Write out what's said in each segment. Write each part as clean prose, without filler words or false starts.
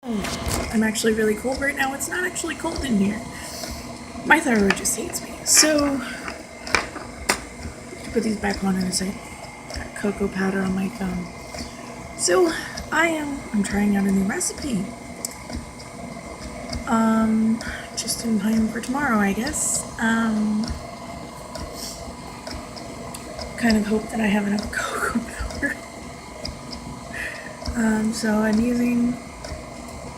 I'm actually really cold right now. It's not actually cold in here. My thyroid just hates me. So, put these back on in a second. Got cocoa powder on my phone. So, I'm trying out a new recipe. Just in time for tomorrow, I guess. Kind of hope that I have enough cocoa powder. So I'm using,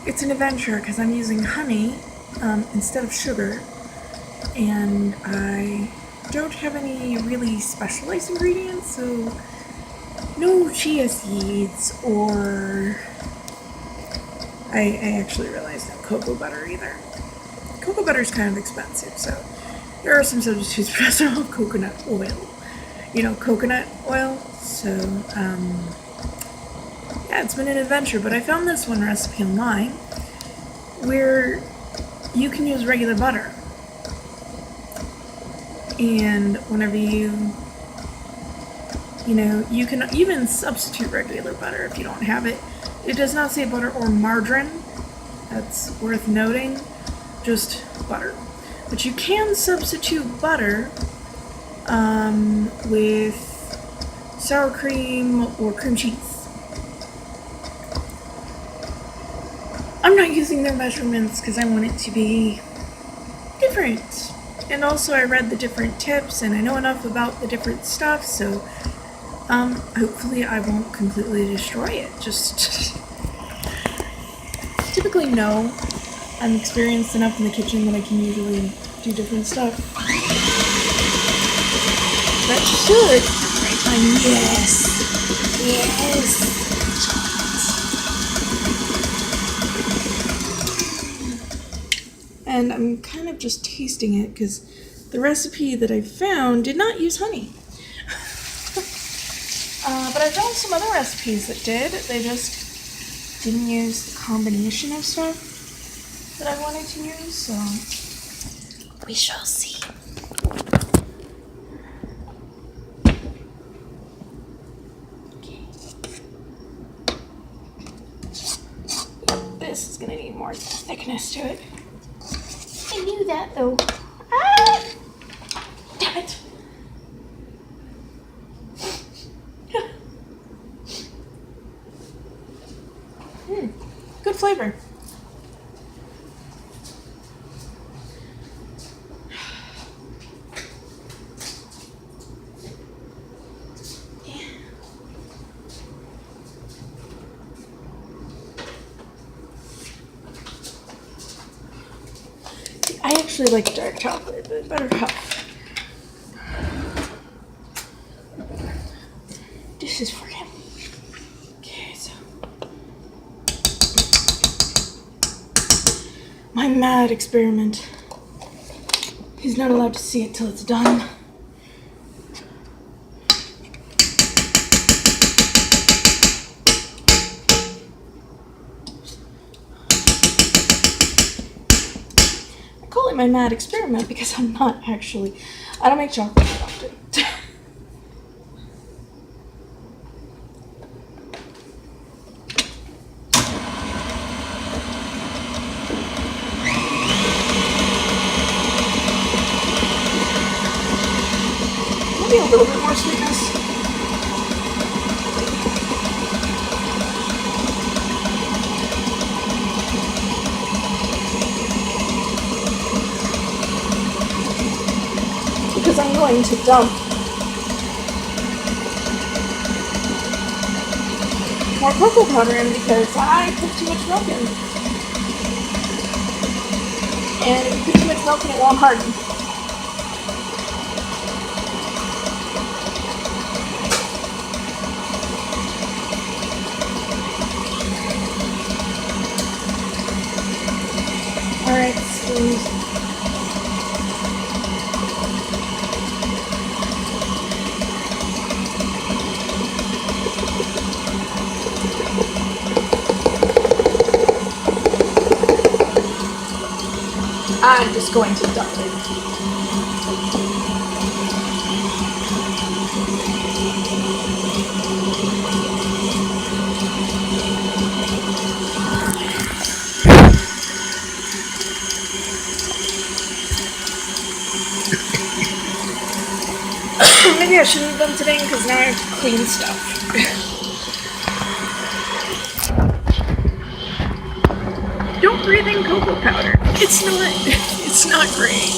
it's an adventure because I'm using honey instead of sugar, and I don't have any really specialized ingredients, so no chia seeds or I actually realized no cocoa butter either. Cocoa butter is kind of expensive, so there are some substitutes, but I also have coconut oil. Coconut oil. So, yeah, it's been an adventure, but I found this one recipe online where you can use regular butter. And whenever you can even substitute regular butter if you don't have it. It does not say butter or margarine. That's worth noting. Just butter. But you can substitute butter with sour cream or cream cheese. I'm not using their measurements because I want it to be different. And also I read the different tips and I know enough about the different stuff, so hopefully I won't completely destroy it. Just typically no. I'm experienced enough in the kitchen that I can usually do different stuff. That should right on. Yes. And I'm kind of just tasting it because the recipe that I found did not use honey. But I found some other recipes that did. They just didn't use the combination of stuff that I wanted to use, so we shall see. Okay. This is gonna need more thickness to it. I knew that though. Ah! Damn it. Good flavor. I actually like dark chocolate, but better half. This is for him. Okay, so my mad experiment. He's not allowed to see it till it's done. I call it my mad experiment because I don't make chocolate that often. Maybe a little bit more sweetness. Because I'm going to dump more cocoa powder in because I put too much milk in. And if you put too much milk in, it won't harden. Alright, squeeze. I'm just going to dump it. Maybe I shouldn't have done today because now I have to clean stuff. Don't breathe in cocoa powder. It's not great.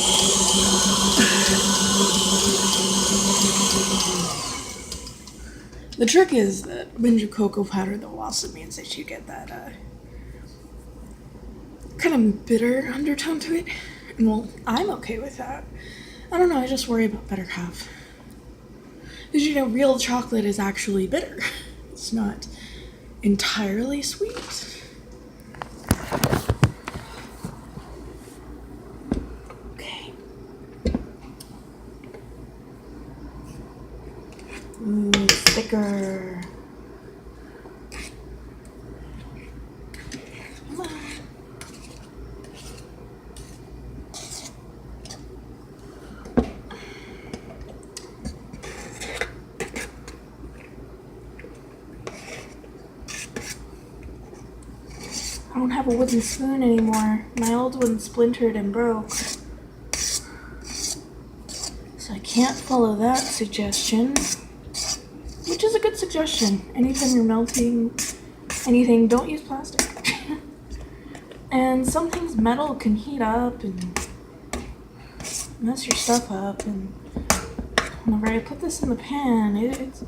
The trick is that when you cocoa powder, though, also means that you get that kind of bitter undertone to it. And well, I'm okay with that. I don't know, I just worry about buttercup. Because, you know, real chocolate is actually bitter. It's not entirely sweet. Okay. Ooh, thicker. Come on. I don't have a wooden spoon anymore. My old one splintered and broke. So I can't follow that suggestion. Which is a good suggestion. Anytime you're melting anything, don't use plastic. And some things metal can heat up and mess your stuff up. And whenever I put this in the pan, it's...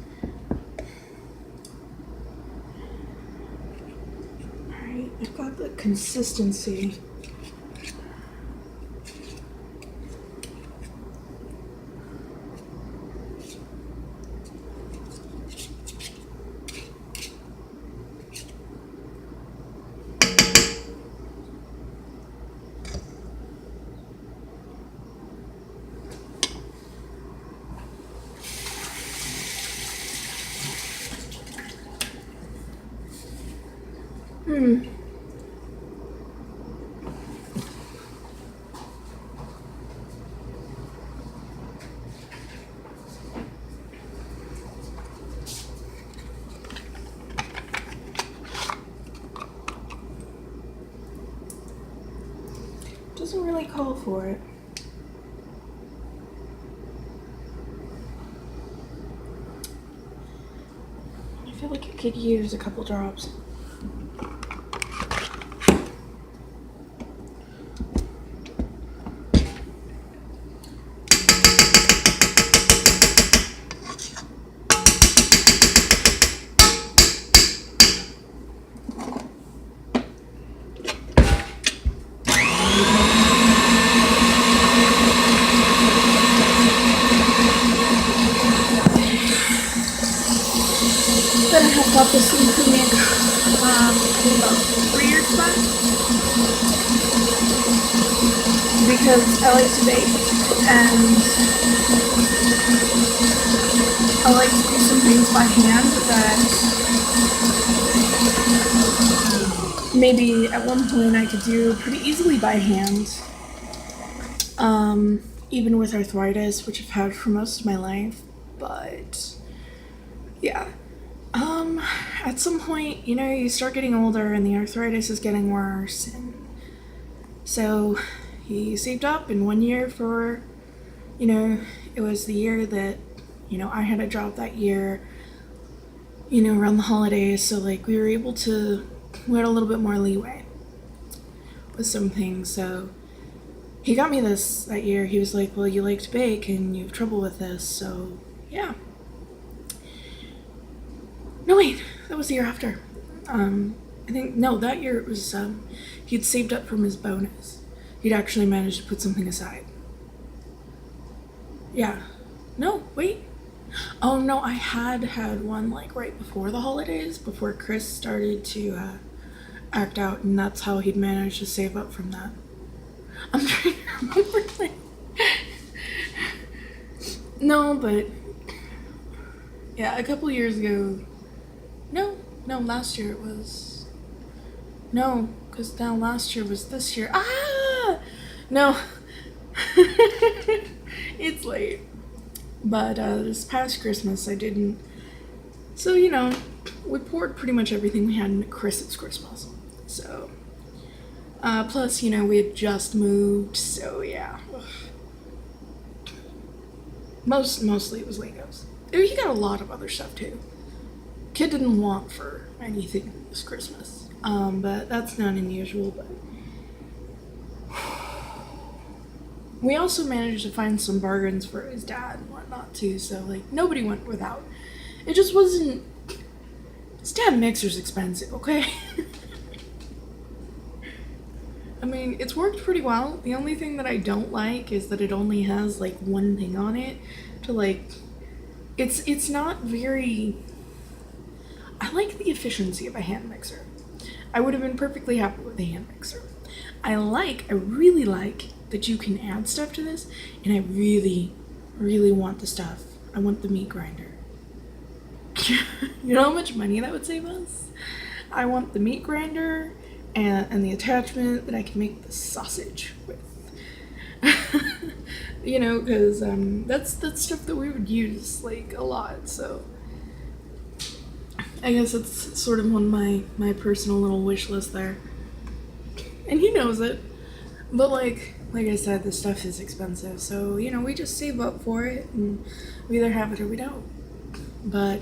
Alright, I've got the consistency. Doesn't really call for it. I feel like it could use a couple drops. Then I have got this into me about 3 years back because I like to bake and I like to do some things by hand that maybe at one point I could do pretty easily by hand. Even with arthritis, which I've had for most of my life, but yeah. At some point, you know, you start getting older and the arthritis is getting worse, and so he saved up in 1 year for, you know, it was the year that, you know, I had a job that year, you know, around the holidays, so like we had a little bit more leeway with some things, so he got me this that year. He was like, well, you like to bake and you have trouble with this, so yeah. No, wait, that was the year after. I think, no, that year it was, he'd saved up from his bonus. He'd actually managed to put something aside. Yeah. No, wait. Oh, no, I had one, like, right before the holidays, before Chris started to, act out, and that's how he'd managed to save up from that. I'm trying to remember, like... No, but... Yeah, a couple years ago... No, last year it was... No, because now last year was this year. Ah! No. It's late. But this past Christmas I didn't... So, you know, we poured pretty much everything we had into Chris's Christmas. So... plus, you know, we had just moved, so yeah. Mostly it was Legos. He got a lot of other stuff too. Kid didn't want for anything this Christmas, but that's not unusual. But we also managed to find some bargains for his dad and whatnot too. So like nobody went without. It just wasn't. His dad mixer's expensive, okay? I mean, it's worked pretty well. The only thing that I don't like is that it only has like one thing on it to like it's not very I like the efficiency of a hand mixer. I would have been perfectly happy with a hand mixer. I really like that you can add stuff to this, and I really want the stuff. I want the meat grinder. You know how much money that would save us? I want the meat grinder and the attachment that I can make the sausage with. You know, because that's stuff that we would use like a lot. So I guess it's sort of on my personal little wish list there, and he knows it. But like I said, this stuff is expensive, so you know we just save up for it, and we either have it or we don't. But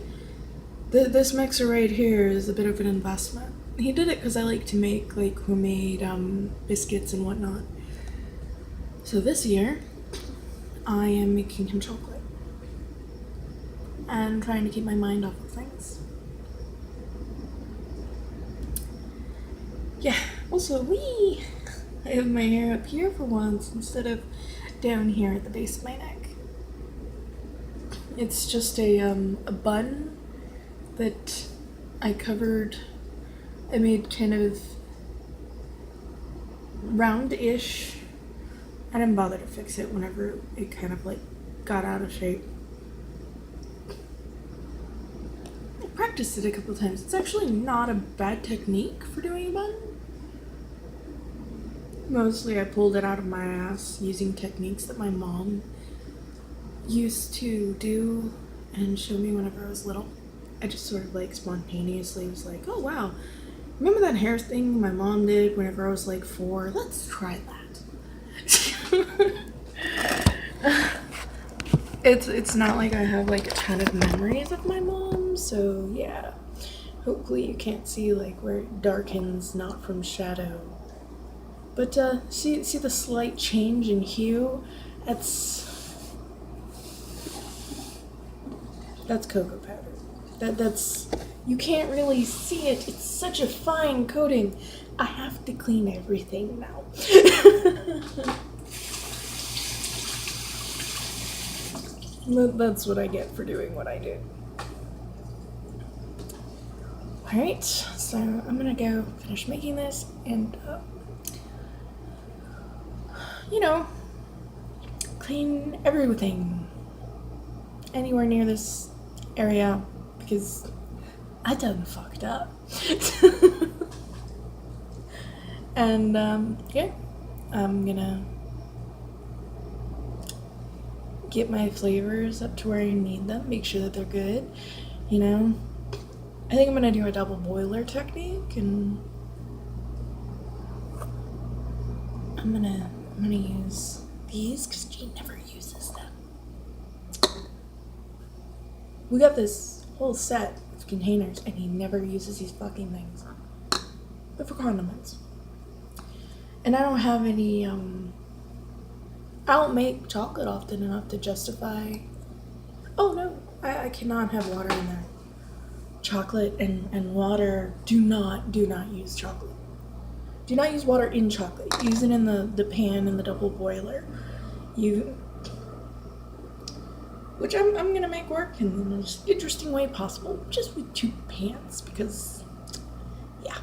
this mixer right here is a bit of an investment. He did it because I like to make like homemade biscuits and whatnot. So this year, I am making him chocolate and trying to keep my mind off of things. Yeah, also I have my hair up here for once instead of down here at the base of my neck. It's just a bun that I made kind of round-ish. I didn't bother to fix it whenever it kind of like got out of shape. I practiced it a couple times. It's actually not a bad technique for doing a bun. Mostly I pulled it out of my ass using techniques that my mom used to do and show me whenever I was little. I just sort of like spontaneously was like, oh wow, remember that hair thing my mom did whenever I was like 4? Let's try that. It's not like I have like a ton of memories of my mom, so yeah. Hopefully you can't see like where it darkens not from shadow. But see the slight change in hue? That's cocoa powder. That's you can't really see it. It's such a fine coating. I have to clean everything now. That's what I get for doing what I do. Alright, so I'm gonna go finish making this and, clean everything anywhere near this area because I done fucked up. And, yeah, I'm gonna get my flavors up to where I need them, make sure that they're good, you know. I think I'm gonna do a double boiler technique, and I'm gonna use these because Gene never uses them. We got this whole set of containers and he never uses these fucking things. They're for condiments. And I don't have any, I don't make chocolate often enough to justify. Oh no, I cannot have water in there. Chocolate and water do not use chocolate. Do not use water in chocolate. Use it in the pan in the double boiler. Which I'm gonna make work in the most interesting way possible, just with 2 pans, because yeah.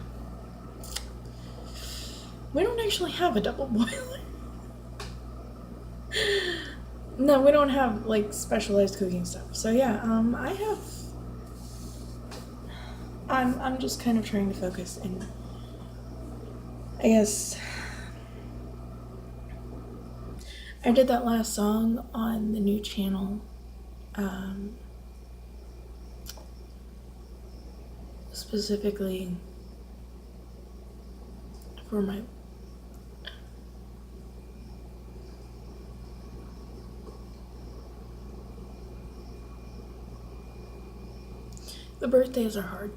We don't actually have a double boiler. No, we don't have like specialized cooking stuff. So yeah, I'm just kind of trying to focus, and I guess I did that last song on the new channel, specifically for my The birthdays are hard.